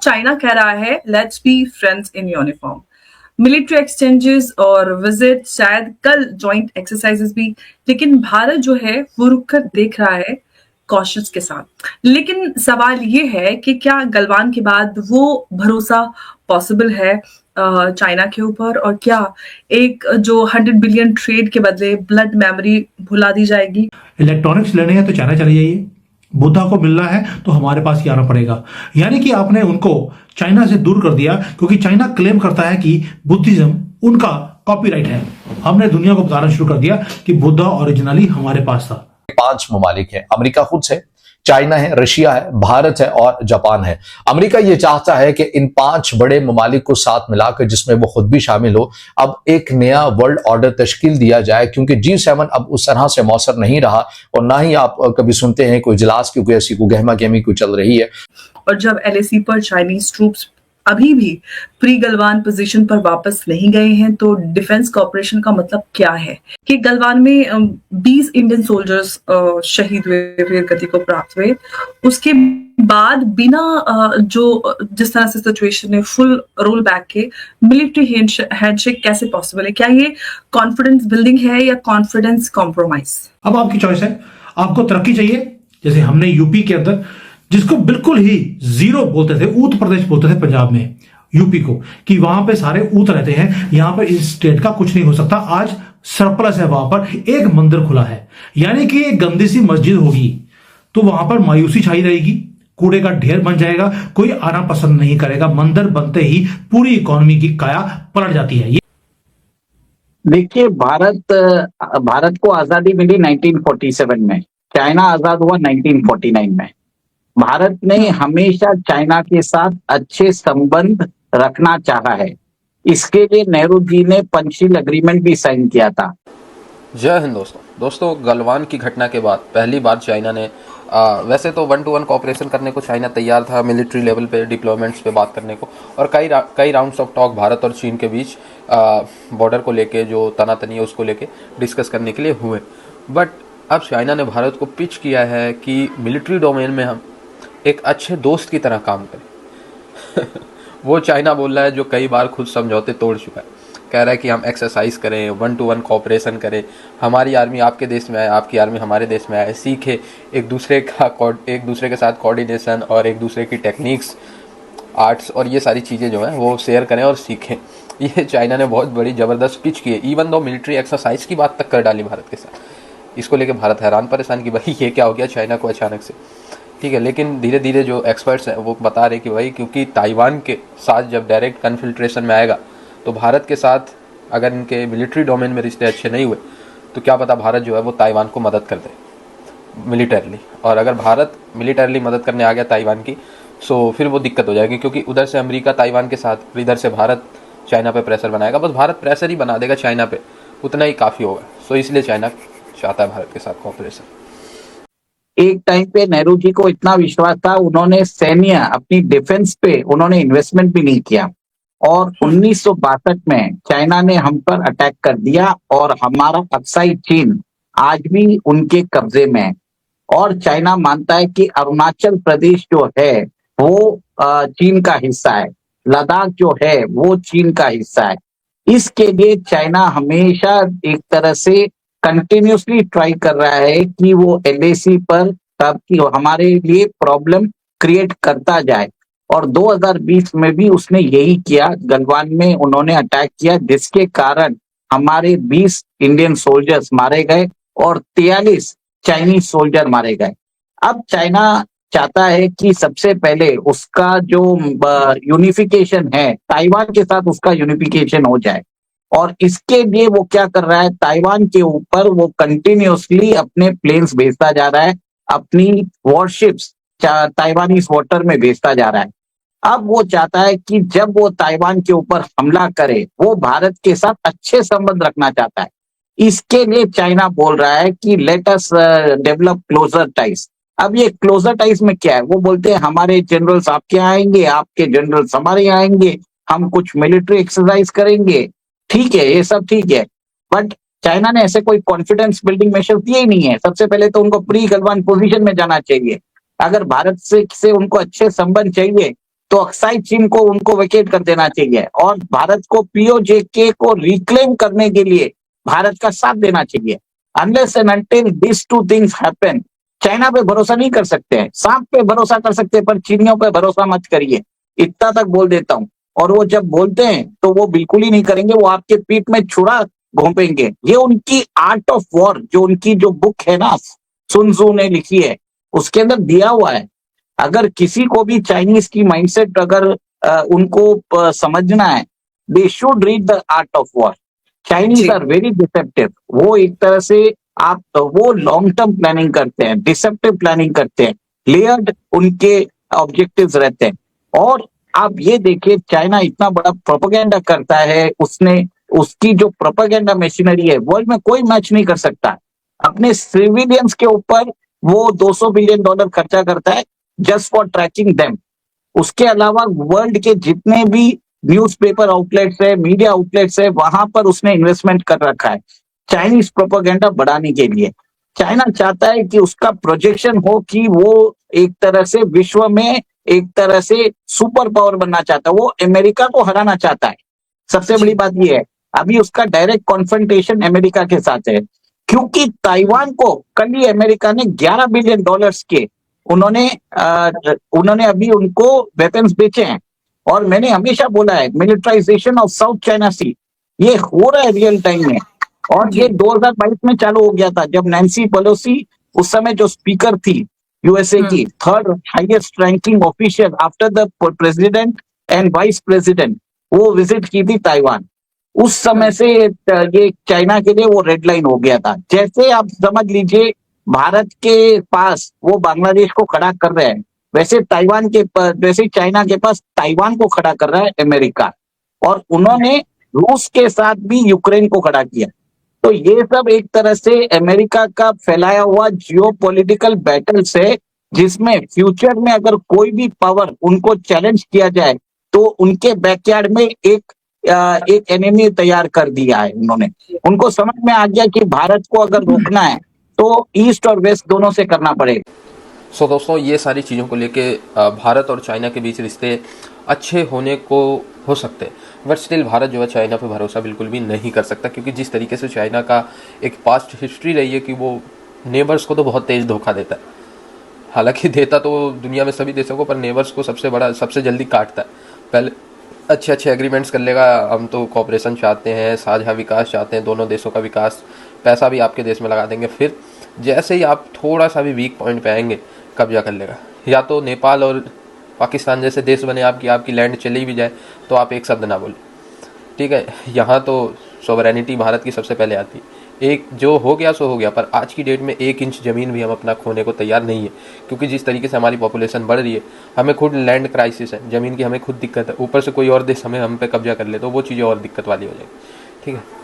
China कह रहा है let's be friends in uniform. Military exchanges और विजिट, शायद कल जॉइंट एक्सरसाइजेस भी, लेकिन भारत जो है वो रुक कर देख रहा है कॉशंस के साथ। लेकिन सवाल ये है कि क्या गलवान के बाद वो भरोसा पॉसिबल है चाइना के ऊपर, और क्या एक जो 100 बिलियन ट्रेड के बदले ब्लड मेमोरी भुला दी जाएगी? इलेक्ट्रॉनिक्स लेने हैं तो चाइना चले जाइए, बुद्धा को मिलना है तो हमारे पास ही आना पड़ेगा। यानी कि आपने उनको चाइना से दूर कर दिया, क्योंकि चाइना क्लेम करता है कि बुद्धिज्म उनका कॉपीराइट है। हमने दुनिया को बताना शुरू कर दिया कि बुद्धा ओरिजिनली हमारे पास था। 5 ममालिक हैं, अमेरिका खुद से, चाइना है, रशिया है, भारत है और जापान है। अमेरिका ये चाहता है कि इन 5 बड़े ममालिक को साथ मिलाकर, जिसमें वो खुद भी शामिल हो, अब एक नया वर्ल्ड ऑर्डर तश्कील दिया जाए, क्योंकि G7 अब उस तरह से मौसर नहीं रहा और ना ही आप कभी सुनते हैं कोई इजलास की कोई ऐसी कोई गहमा गहमी कोई चल रही है। और जब LAC पर चाइनीज ट्रूप्स अभी भी प्री गलवान पोजीशन पर वापस नहीं गए हैं, तो डिफेंस कॉर्पोरेशन का मतलब क्या है? कि गलवान में 20 इंडियन सोल्जर्स शहीद हुए, वीर गति को प्राप्त हुए, उसके बाद बिना जिस तरह से सिचुएशन है फुल रोल बैक के मिलिट्री हैंडशेक कैसे पॉसिबल है? क्या ये कॉन्फिडेंस बिल्डिंग है या कॉन्फिडेंस कॉम्प्रोमाइज? अब आपकी चॉइस है। आपको तरक्की चाहिए, जैसे हमने यूपी के अंदर, जिसको बिल्कुल ही जीरो बोलते थे, ऊत प्रदेश बोलते थे पंजाब में यूपी को, कि वहां पे सारे ऊत रहते हैं, यहां पर इस स्टेट का कुछ नहीं हो सकता। आज सरप्लस है, वहां पर एक मंदिर खुला है, यानी कि एक गंदी सी मस्जिद होगी तो वहां पर मायूसी छाई रहेगी, कूड़े का ढेर बन जाएगा, कोई आना पसंद नहीं करेगा। मंदिर बनते ही पूरी इकोनॉमी की काया पलट जाती है। देखिए, भारत को आजादी मिली 1947 में, चाइना आजाद हुआ 1949 में। भारत ने हमेशा चाइना के साथ अच्छे संबंध रखना चाहा है। इसके लिए नेहरू जी ने पंचशील एग्रीमेंट भी साइन किया था। जय हिंद दोस्तों, गलवान की घटना के बाद पहली बार चाइना ने वैसे तो 1-to-1 कोऑपरेशन करने को चाइना तैयार था, मिलिट्री लेवल पे डिप्लॉयमेंट्स पे बात करने को, और कई राउंड्स ऑफ टॉक भारत और चीन के बीच बॉर्डर को लेके, जो तनातनी है उसको लेके डिस्कस करने के लिए हुए। बट अब चाइना ने भारत को पिच किया है कि मिलिट्री डोमेन में हम एक अच्छे दोस्त की तरह काम करें। वो चाइना बोल रहा है जो कई बार खुद समझौते तोड़ चुका है। कह रहा है कि हम एक्सरसाइज करें, 1-to-1 कोऑपरेशन करें, हमारी आर्मी आपके देश में आए, आपकी आर्मी हमारे देश में आए, सीखे एक दूसरे के साथ कोऑर्डिनेशन और एक दूसरे की टेक्निक्स, आर्ट्स और ये सारी चीज़ें जो हैं वो शेयर करें और सीखें। ये चाइना ने बहुत बड़ी ज़बरदस्त पिच की है। इवन दो मिलिट्री एक्सरसाइज की बात तक कर डाली भारत के साथ। इसको लेकर भारत हैरान परेशान कि भाई ये क्या हो गया चाइना को अचानक से, ठीक है। लेकिन धीरे धीरे जो एक्सपर्ट्स हैं वो बता रहे कि भाई क्योंकि ताइवान के साथ जब डायरेक्ट कन्फिल्ट्रेशन में आएगा तो भारत के साथ अगर इनके मिलिट्री डोमेन में रिश्ते अच्छे नहीं हुए तो क्या पता भारत जो है वो ताइवान को मदद कर दे मिलिटरली। और अगर भारत मिलिटरली मदद करने आ गया ताइवान की, सो फिर वो दिक्कत हो जाएगी, क्योंकि उधर से अमेरिका ताइवान के साथ, इधर से भारत चाइना पे प्रेशर बनाएगा। बस भारत प्रेशर ही बना देगा चाइना पे, उतना ही काफ़ी होगा। सो इसलिए चाइना चाहता है भारत के साथ कोऑपरेशन। एक टाइम पे नेहरू जी को इतना विश्वास था, उन्होंने सैन्य अपनी डिफेंस पे उन्होंने इन्वेस्टमेंट भी नहीं किया, और 1962 में चाइना ने हम पर अटैक कर दिया और हमारा अक्साई चीन आज भी उनके कब्जे में है। और चाइना मानता है कि अरुणाचल प्रदेश जो है वो चीन का हिस्सा है, लद्दाख जो है वो चीन का हिस्सा है। इसके लिए चाइना हमेशा एक तरह से कंटिन्यूसली ट्राई कर रहा है कि वो LAC पर ताकि हमारे लिए प्रॉब्लम क्रिएट करता जाए। और 2020 में भी उसने यही किया, गलवान में उन्होंने अटैक किया, जिसके कारण हमारे 20 इंडियन सोल्जर्स मारे गए और 43 चाइनीज सोल्जर मारे गए। अब चाइना चाहता है कि सबसे पहले उसका जो यूनिफिकेशन है ताइवान के साथ, उसका यूनिफिकेशन हो जाए। और इसके लिए वो क्या कर रहा है, ताइवान के ऊपर वो कंटिन्यूसली अपने प्लेन्स भेजता जा रहा है, अपनी वॉरशिप्स ताइवानी वाटर में भेजता जा रहा है। अब वो चाहता है कि जब वो ताइवान के ऊपर हमला करे, वो भारत के साथ अच्छे संबंध रखना चाहता है। इसके लिए चाइना बोल रहा है कि let us develop closer ties. अब ये क्लोजर टाइज में क्या है, वो बोलते हैं हमारे जनरल्स आपके यहाँ आएंगे, आपके जनरल्स हमारे यहाँ आएंगे, हम कुछ मिलिट्री एक्सरसाइज करेंगे, ठीक है, ये सब ठीक है। बट चाइना ने ऐसे कोई कॉन्फिडेंस बिल्डिंग मेजर दिए ही नहीं है। सबसे पहले तो उनको प्री गलवान पोजीशन में जाना चाहिए। अगर भारत से उनको अच्छे संबंध चाहिए तो अक्साई चीन को उनको वेकेट कर देना चाहिए और भारत को पीओजेके को रिक्लेम करने के लिए भारत का साथ देना चाहिए। Unless and until this two things happen, China पे भरोसा नहीं कर सकते हैं। सांप पे भरोसा कर सकते हैं पर चीनियों पे भरोसा मत करिए, इतना तक बोल देता हूं। और वो जब बोलते हैं तो वो बिल्कुल ही नहीं करेंगे, वो आपके पीठ में छुरा घोंपेंगे। ये उनकी आर्ट ऑफ वॉर, जो उनकी जो बुक है ना, सुन त्सू ने लिखी है, उसके अंदर दिया हुआ है। अगर किसी को भी चाइनीज की माइंडसेट अगर उनको समझना है, they should read the art of war. Chinese जी। Are very deceptive. वो एक तरह से वो लॉन्ग टर्म प्लानिंग करते हैं, डिसेप्टिव प्लानिंग करते हैं, लेयर्ड उनके ऑब्जेक्टिव्स रहते हैं। और आप ये देखिए, चाइना इतना बड़ा प्रोपेगेंडा करता है, उसकी जो प्रोपेगेंडा मशीनरी है वर्ल्ड में कोई मैच नहीं कर सकता। अपने सिविलियंस के ऊपर वो $200 बिलियन खर्चा करता है जस्ट फॉर ट्रैकिंग देम। उसके अलावा वर्ल्ड के जितने भी न्यूज़पेपर आउटलेट्स है, मीडिया आउटलेट्स है, वहां पर उसने इन्वेस्टमेंट कर रखा है चाइनीज प्रोपेगेंडा बढ़ाने के लिए। चाइना चाहता है कि उसका प्रोजेक्शन हो कि वो एक तरह से विश्व में एक तरह से सुपर पावर बनना चाहता है, वो अमेरिका को हराना चाहता है। सबसे बड़ी बात ये है, अभी उसका डायरेक्ट कॉन्फ्रंटेशन अमेरिका के साथ है, क्योंकि ताइवान को कल ही अमेरिका ने $11 बिलियन के उन्होंने अभी उनको वेपन्स बेचे हैं। और मैंने हमेशा बोला है, मिलिटराइजेशन ऑफ साउथ चाइना सी ये हो रहा है रियल टाइम में। और ये 2022 में चालू हो गया था, जब नैन्सी पेलोसी उस समय जो स्पीकर थी यूएसए की, third highest ranking official after the president and vice president, वो विजिट की थी ताइवान। उस समय से ये चाइना के लिए वो रेड लाइन हो गया था। जैसे आप समझ लीजिए भारत के पास वो बांग्लादेश को खड़ा कर रहे हैं, वैसे वैसे चाइना के पास ताइवान को खड़ा कर रहा है अमेरिका। और उन्होंने रूस के साथ भी यूक्रेन को खड़ा किया। तो ये सब एक तरह से अमेरिका का फैलाया हुआ जियोपॉलिटिकल बैटल्स है, जिसमें फ्यूचर में अगर कोई भी पावर उनको चैलेंज किया जाए तो उनके बैकयार्ड में एक एनिमी तैयार कर दिया है उन्होंने। उनको समझ में आ गया कि भारत को अगर रोकना है तो ईस्ट और वेस्ट दोनों से करना पड़ेगा। सो दोस्तों, ये सारी चीज़ों को लेके भारत और चाइना के बीच रिश्ते अच्छे होने को हो सकते हैं, बट स्टिल भारत जो है चाइना पे भरोसा बिल्कुल भी नहीं कर सकता, क्योंकि जिस तरीके से चाइना का एक पास्ट हिस्ट्री रही है कि वो नेबर्स को तो बहुत तेज़ धोखा देता है। हालांकि देता तो दुनिया में सभी देशों को, पर नेबर्स को सबसे जल्दी काटता है। पहले अच्छे एग्रीमेंट्स कर लेगा, हम तो कॉपरेशन चाहते हैं, साझा विकास चाहते हैं, दोनों देशों का विकास, पैसा भी आपके देश में लगा देंगे। फिर जैसे ही आप थोड़ा सा भी वीक पॉइंट पे आएंगे, कब्जा कर लेगा। या तो नेपाल और पाकिस्तान जैसे देश बने आपकी लैंड चली भी जाए तो आप एक शब्द ना बोले, ठीक है। यहाँ तो सोवरेनिटी भारत की सबसे पहले आती है। एक जो हो गया सो हो गया, पर आज की डेट में 1 इंच ज़मीन भी हम अपना खोने को तैयार नहीं है, क्योंकि जिस तरीके से हमारी पॉपुलेशन बढ़ रही है, हमें खुद लैंड क्राइसिस है, ज़मीन की हमें खुद दिक्कत है, ऊपर से कोई और देश हम पे कब्जा कर ले तो वो चीज़ें और दिक्कत वाली हो जाएगी, ठीक है।